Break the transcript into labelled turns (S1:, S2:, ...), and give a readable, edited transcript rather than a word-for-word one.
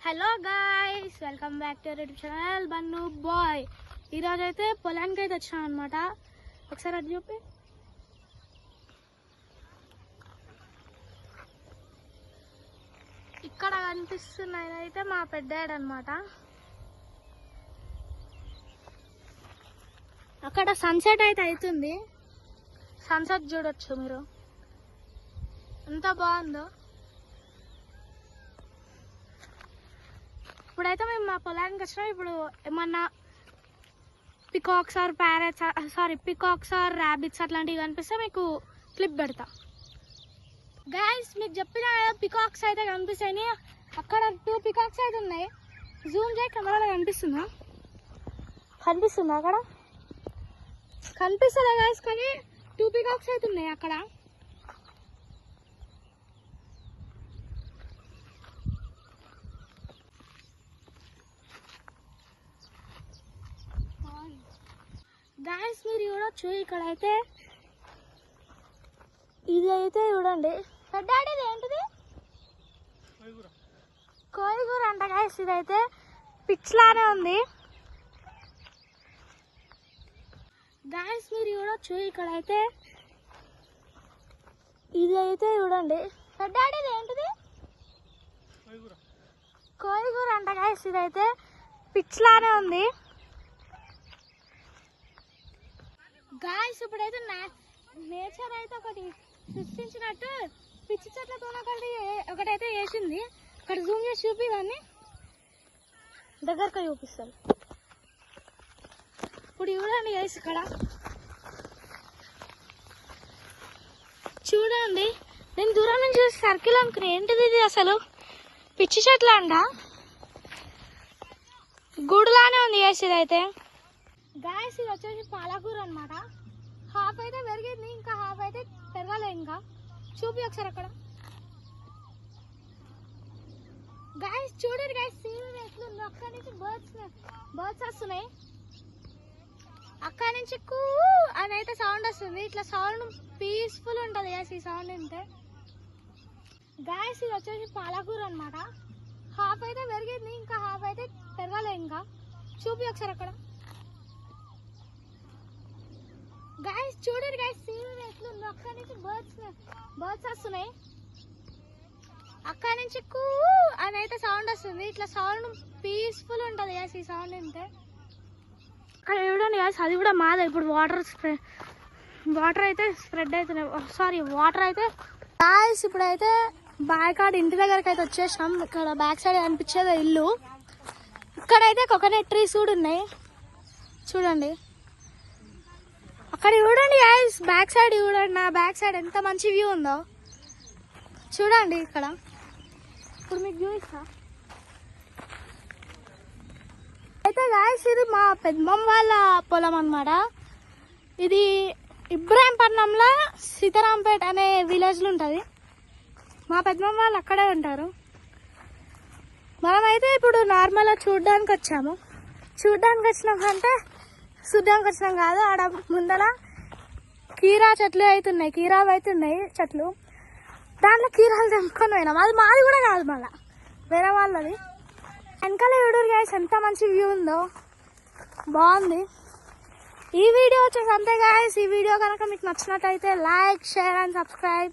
S1: Hello guys, welcome back to YouTube channel Bannu boy. ఈరోజు అయితే పొలానికి అయితే వచ్చాం అనమాట. ఒకసారి అది చూపి. ఇక్కడ కనిపిస్తున్నాయి అయితే మా పెద్దాడు అనమాట. అక్కడ సన్సెట్ అయితే అవుతుంది. సన్సెట్ చూడొచ్చు మీరు, ఎంత బాగుందో. ఇప్పుడైతే మేము మా పొలానికి వచ్చినాం. ఇప్పుడు ఏమన్నా peacocks or parrots peacocks or rabbits అట్లాంటివి కనిపిస్తే మీకు క్లిప్ పెడతా. గైస్, మీకు చెప్పిన పికాక్స్ అయితే కనిపిస్తాయి. అక్కడ 2 పికాక్స్ అయితే ఉన్నాయి. జూమ్ చేయి, కెమెరాలో కనిపిస్తుందా? అక్కడ కనిపిస్తుందా గైస్? కానీ 2 పికాక్స్ అయితే ఉన్నాయి అక్కడ. గాయస్, మీరు చూడొచ్చు. ఇక్కడైతే ఇది అయితే చూడండి. పెద్దాడి ఏంటిది? కోయిగూర అంట గాయస్. ఇదైతే పిచ్ లానే ఉంది. గాయస్, మీరు చూడొచ్చు. ఇక్కడైతే ఇది అయితే చూడండి. పెద్దాడి ఏంటిది? కోయిగూర అంట గాయస్. ఇదైతే పిచ్ లానే ఉంది. గాయస్, ఇప్పుడైతే నేచర్ అయితే ఒకటి సృష్టించినట్టు పిచ్చి చెట్లతో ఒకటైతే వేసింది. అక్కడ జూమ్ చేసి చూపి, దాన్ని దగ్గరగా చూపిస్తారు. ఇప్పుడు చూడండి గైస్, ఇక్కడ చూడండి. నేను దూరం నుంచి చూసి సర్కిల్ అనుకున్నా, ఏంటిది ఇది అసలు? పిచ్చి చెట్ల అంట, గూడులానే ఉంది గైస్. ఇదైతే గాయస్, ఇది వచ్చేసి పాలకూర అనమాట. హాఫ్ అయితే పెరిగింది, ఇంకా హాఫ్ అయితే పెరగలేదు. ఇంకా చూపి ఒకసారి అక్కడ. గాయస్ చూడండి గాయస్, సీన్ ఎట్లుంది. అక్కడి నుంచి బర్డ్స్ వస్తున్నాయి. అక్కడి నుంచి కూ అని అయితే సౌండ్ వస్తుంది. ఇట్లా సౌండ్ పీస్ఫుల్ ఉంటుంది గాయస్ ఈ సౌండ్ వింటే. గాయస్, ఇది వచ్చేసి పాలకూర అనమాట. హాఫ్ అయితే పెరిగింది, ఇంకా హాఫ్ అయితే పెరగలేదు. ఇంకా చూపి ఒకసారి అక్కడ. గాయస్ చూడండి గాయస్, సీన్ ఎట్లుంది. అక్కడి నుంచి బర్డ్స్ వస్తున్నాయి. అక్కడి నుంచి కూ అని అయితే సౌండ్ వస్తుంది. ఇట్లా సౌండ్ పీస్ఫుల్ ఉంటుంది గాయస్ ఈ సౌండ్ వింటే. అక్కడ చూడండి గాయస్, అది కూడా మాదే. ఇప్పుడు వాటర్ అయితే స్ప్రెడ్ అవుతున్నాయి. వాటర్ అయితే గాయస్, ఇప్పుడైతే బాయికాడ ఇంటి దగ్గరికి అయితే వచ్చేసాం. ఇక్కడ బ్యాక్ సైడ్ కనిపించేది ఇల్లు. ఇక్కడైతే కోకోనట్ ట్రీస్ కూడా ఉన్నాయి చూడండి. అక్కడ చూడండి గాయస్, బ్యాక్ సైడ్ చూడండి. నా బ్యాక్ సైడ్ ఎంత మంచి వ్యూ ఉందో చూడండి. ఇక్కడ ఇప్పుడు మీకు చూపిస్తా. అయితే గాయస్, ఇది మా పెద్దమ్మ వాళ్ళ పొలం అన్నమాట. ఇది ఇబ్రాహీంపట్నంలో సీతారాంపేట అనే విలేజ్లో ఉంటుంది. మా పెద్దమ్మ వాళ్ళు అక్కడే ఉంటారు. మనమైతే ఇప్పుడు నార్మల్గా చూడ్డానికి వచ్చాము. చూడ్డానికి వచ్చినామంటే చూడ్డానికి వచ్చినాం కాదు, ఆడ ముందర కీరా చెట్లు అవుతున్నాయి. కీరాలు అవుతున్నాయి చెట్లు. దాంట్లో కీరాలు తెంపుకొని పోయినాం. అది మాది కూడా కాదు, మళ్ళీ వేరే వాళ్ళది. వెనకాల చూడరు గాయస్, ఎంత మంచి వ్యూ ఉందో, బాగుంది. ఈ వీడియో వచ్చేసి అంతే గాయస్. ఈ వీడియో కనుక మీకు నచ్చినట్టయితే లైక్, షేర్ అండ్ సబ్స్క్రైబ్.